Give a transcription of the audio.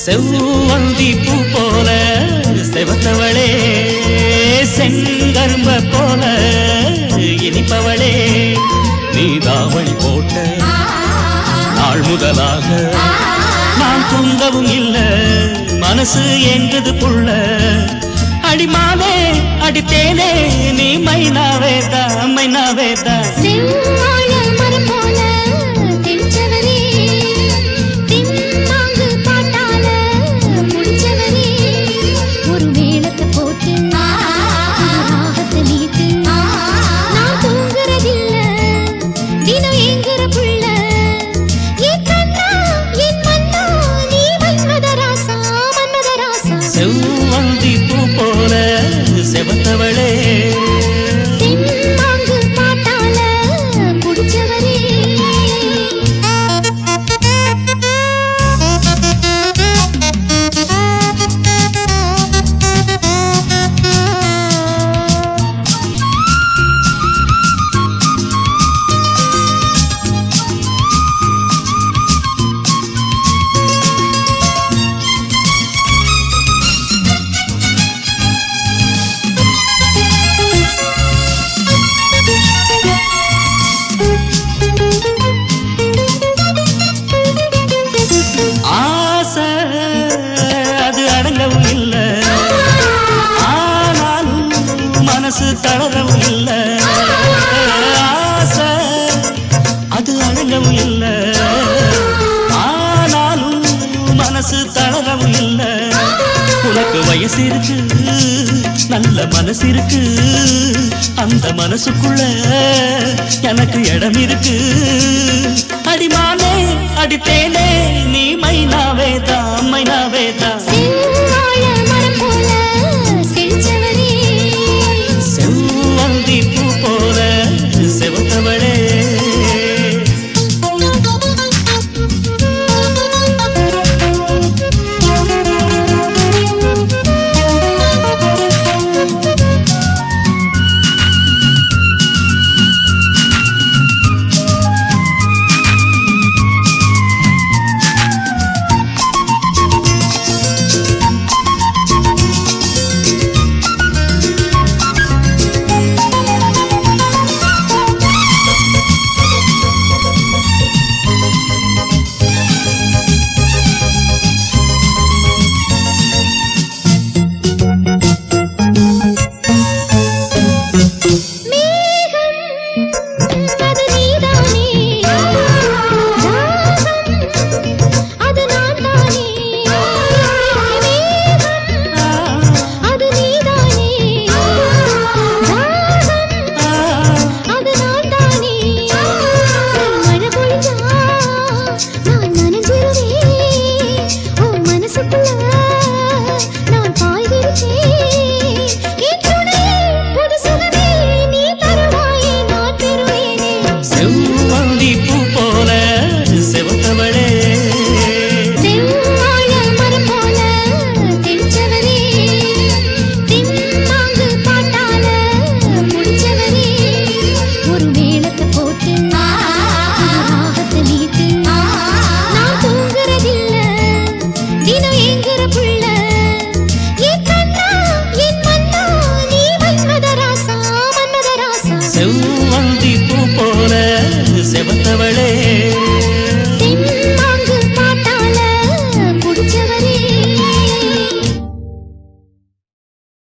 செவ்வந்தி பூ போல செவத்தவளே, செங்கரும்ப போல இனிப்பவளே, நீ தாவணி போட்ட நாள் முதலாக நான் தூங்கவும் இல்ல, மனசு எங்குது புள்ள. அடிமானே அடித்தேனே நீ மைனாவேதான் மைனாவேதான். செவ்வந்தி பூ போல செவத்தவளே, தெம்மாங்கு பாட்டால புடிச்சவரே. மனசு தளரவும் இல்ல, ஆசை அது அடங்கவும் இல்ல, ஆனாலும் மனசு தளரவும் இல்ல. உனக்கு வயசு இருக்கு, நல்ல மனசு இருக்கு, அந்த மனசுக்குள்ள எனக்கு இடம் இருக்கு. அடிமானே அடித்தேனே நீ மைனாவேதான் மைனாவேதான். செவ்வந்தி பூ போல செவத்தவளே, செவ்வந்தி பூ போல செவத்தவளே, செவ்வாழ மரம் போல தெரிச்சவரே, தெம்மாங்கு பாட்டால முடிச்சவரே, ஒரு மேளத்தை போட்டு ராகத்தை நீட்டு நான் தூங்குறதில்ல, தினம் ஏங்குற புள்ள. என் கண்ணா என் மன்னா நீ மன்மத ராசா மன்மத ராசா. செவ்வந்தி பூ போல செவத்தவளே.